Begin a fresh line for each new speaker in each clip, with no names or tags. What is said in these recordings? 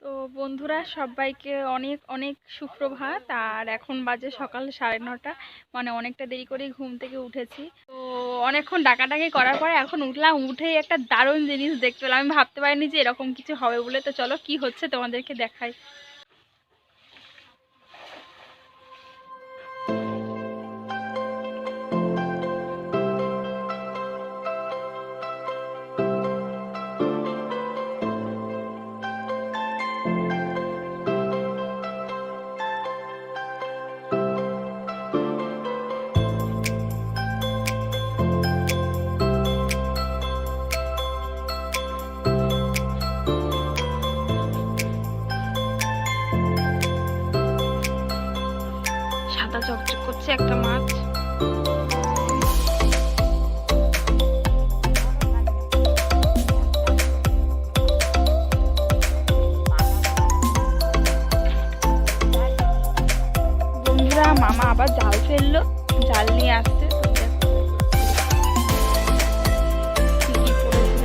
তো বন্ধুরা সবাইকে অনেক অনেক সুপ্রভাত। আর এখন বাজে সকাল 9:30, মানে অনেকটা দেরি করেই ঘুম থেকে উঠেছি। তো অনেকক্ষণ ডাকাডাকি করার পরে এখন উঠলাম। উঠেই একটা দারুণ জিনিস দেখতে পেলাম, আমি ভাবতে পারিনি যে এরকম কিছু হবে বলে। তো চলো কি হচ্ছে তোমাদেরকে দেখাই। সাদা চকচক করছে একটা মাছ। বন্ধুরা মামা আবার জাল ফেললো, জাল নিয়ে আসছে। তো দেখো কি কি পড়েছিল।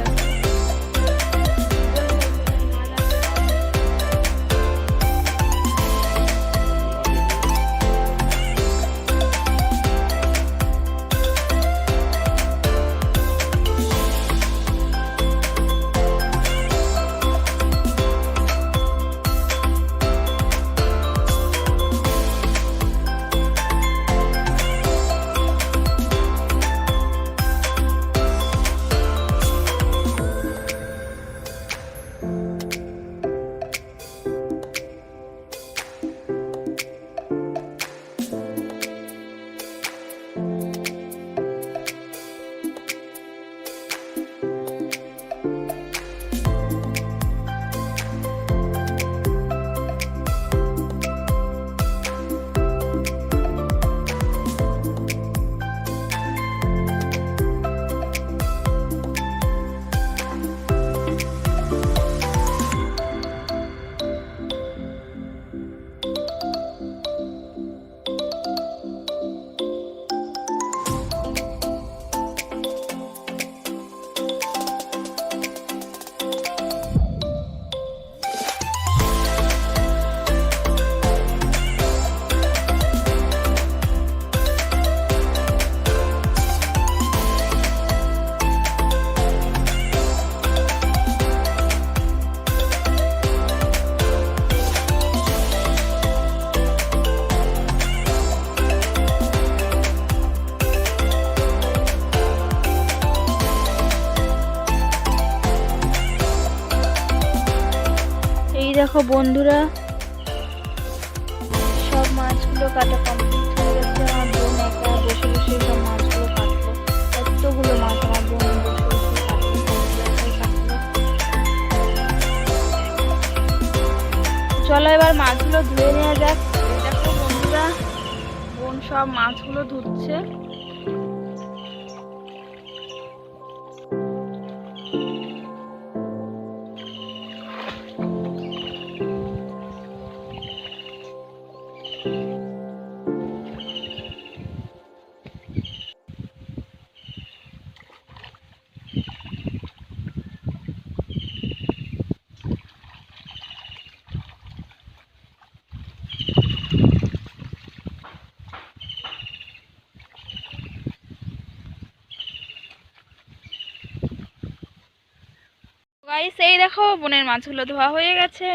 এই দেখো বন্ধুরা, সব মাছগুলো কাটা কমপ্লিট হয়ে গেছে। আমার বোন একা বসে বসে সব মাছগুলো কাটলো। এতগুলো মাছ আমার বোন বসে বসে কাটলো। চলো এবার মাছগুলো ধুয়ে নেওয়া যাক। দেখো বন্ধুরা, বোন সব মাছগুলো ধুচ্ছে। গাইস এই দেখো বোনের মাছগুলো ধোয়া হয়ে গেছে।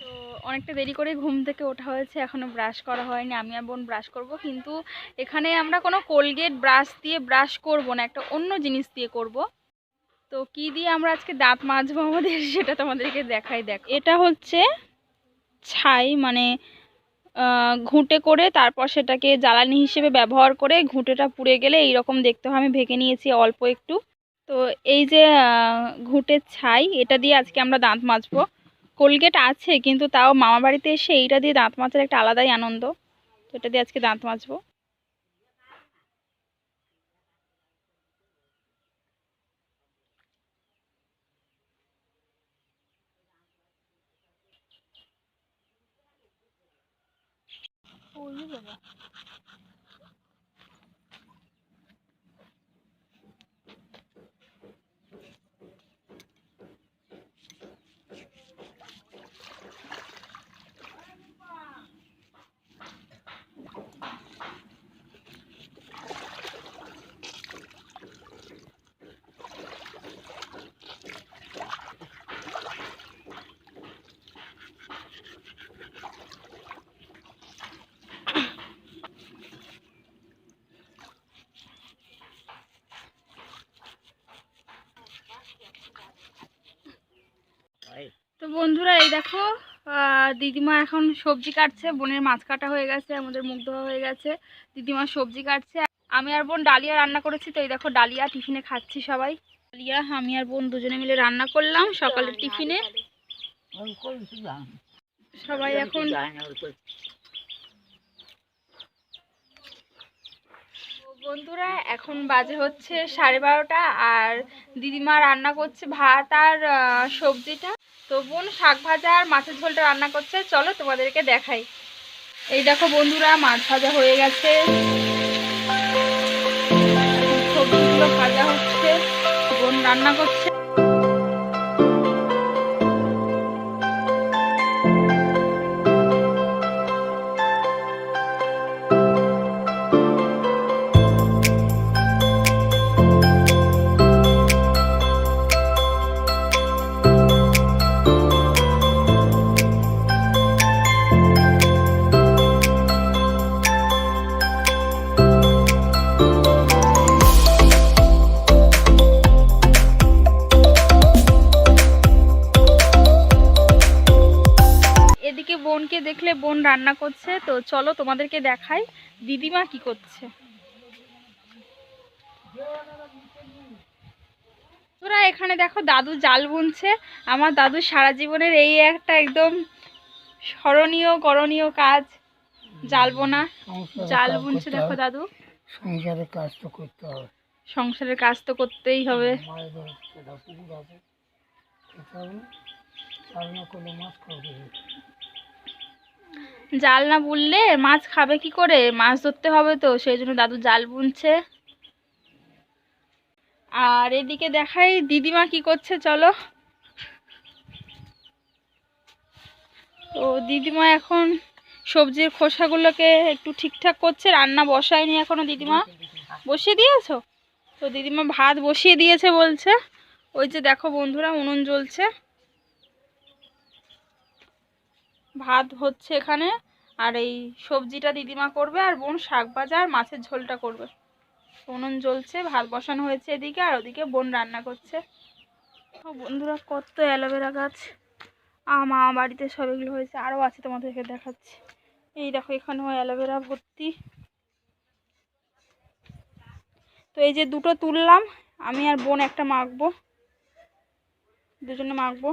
তো অনেকটা দেরি করে ঘুম থেকে ওঠা হয়েছে, এখনো ব্রাশ করা হয়নি। আমি আর বোন ব্রাশ করব, কিন্তু এখানে আমরা কোনো কোলগেট ব্রাশ দিয়ে ব্রাশ করব না, একটা অন্য জিনিস দিয়ে করব। তো কি দিয়ে আমরা আজকে দাঁত মাজবো আমাদের সেটা তোমাদেরকে দেখাই। দেখো এটা হচ্ছে ছাই, মানে ঘুঁটে করে তারপর সেটাকে জ্বালানি হিসেবে ব্যবহার করে ঘুঁটেটা পুড়ে গেলে এইরকম দেখতে হয়। আমি ভেঙে নিয়েছি অল্প একটু। তো এই যে ঘুঁটের ছাই, এটা দিয়ে আজকে আমরা দাঁত মাজবো। কোলগেট আছে কিন্তু তাও মামা বাড়িতে এসে এইটা দিয়ে দাঁত মাজার একটা আলাদাই আনন্দ। তো এটা দিয়ে আজকে দাঁত মাজবো। ওই বাবা, বন্ধুরা এই দেখো দিদিমা এখন সবজি কাটছে। বোনের মাছ কাটা হয়ে গেছে, আমাদের মুখ ধোয়া হয়ে গেছে, দিদিমা সবজি কাটছে। আমি আর বোন ডালিয়া রান্না করেছি, তো এই দেখো ডালিয়া টিফিনে খাচ্ছি সবাই। ডালিয়া আমি আর বোন দুজনে মিলে রান্না করলাম সকালের টিফিনে। সবাই এখন বন্ধুরা এখন বাজে হচ্ছে 12:30 আর দিদিমা রান্না করছে ভাত আর সবজিটা। তো বোন শাক ভাজা আর মাছের ঝোলটা রান্না করছে, চলো তোমাদেরকে দেখাই। এই দেখো বন্ধুরা মাছ ভাজা হয়ে গেছে, সবজিগুলো ভাজা হচ্ছে, বোন রান্না করছে। এদিকে বোনকে দেখলে বোন রান্না করছে, তো চলো তোমাদেরকে দেখাই দিদিমা কি করছে। তোরা এখানে দেখো দাদু জাল বুনছে। আমার দাদু সারা জীবনের এই একটা একদম স্মরণীয় করণীয় কাজ জাল বোনা। জাল বুনছে দেখো দাদু।
সংসারের কাজ তো করতে হবে,
সংসারের কাজ তো করতেই হবে। জাল না বুনলে মাছ খাবে কি করে, মাছ ধরতে হবে তো, সেই জন্য দাদু জাল বুনছে। আর এদিকে দেখাই দিদিমা কি করছে, চলো। তো দিদিমা এখন সবজির খোসাগুলোকে একটু ঠিকঠাক করছে, রান্না বসায়নি এখনো। দিদিমা বসিয়ে দিয়েছো? তো দিদিমা ভাত বসিয়ে দিয়েছে বলছে। ওই যে দেখো বন্ধুরা উনুন জ্বলছে, ভাত হচ্ছে এখানে। আর এই সবজিটা দিদিমা করবে, আর বোন শাক ভাজা আর মাছের ঝোলটা করবে। উনুন জ্বলছে, ভাত বসানো হয়েছে এদিকে, আর ওদিকে বোন রান্না করছে। বন্ধুরা কত অ্যালোভেরা গাছ আমার বাড়িতে সব এগুলো হয়েছে, আরও আছে তোমাদেরকে দেখাচ্ছি। এই দেখো এখানেও অ্যালোভেরা ভর্তি। তো এই যে দুটো তুললাম, আমি আর বোন একটা মাখবো, দুজনে মাখবো।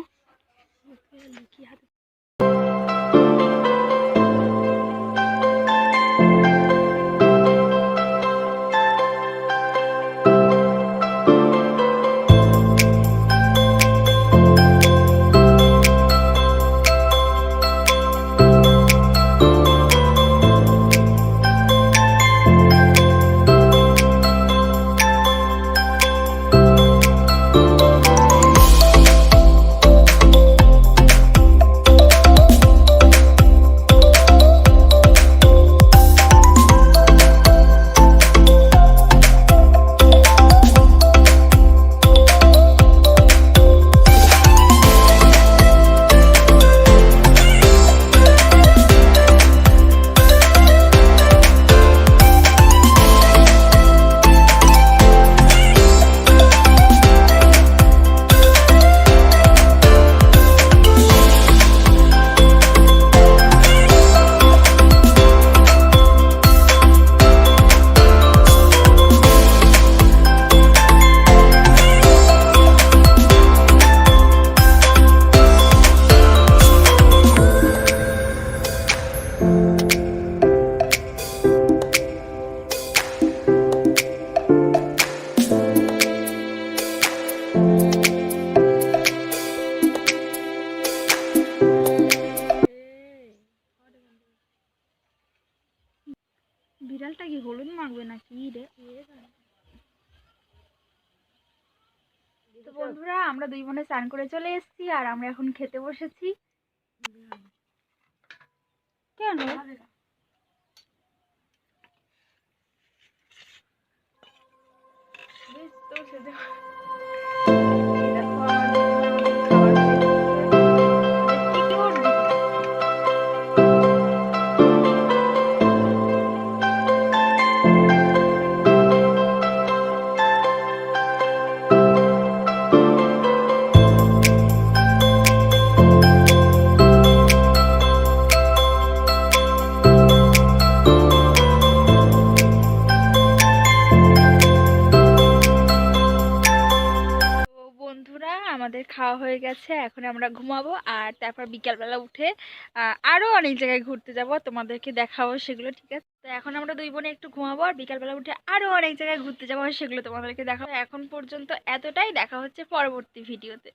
বিড়ালটা কি হলুদ মাখবে নাকি রে? তো বন্ধুরা আমরা দুই বোনে স্নান করে চলে এসেছি, আর আমরা এখন খেতে বসেছি। কেন বেশ তো সেটা গেছে, এখন আমরা ঘুমাবো আর তারপর বিকালবেলা উঠে আরও অনেক জায়গায় ঘুরতে যাব, তোমাদেরকে দেখাবো সেগুলো, ঠিক আছে? তো এখন আমরা দুই বোনে একটু ঘুমাবো আর বিকালবেলা উঠে আরও অনেক জায়গায় ঘুরতে যাবো, সেগুলো তোমাদেরকে দেখাবো। এখন পর্যন্ত এতটাই, দেখা হচ্ছে পরবর্তী ভিডিওতে।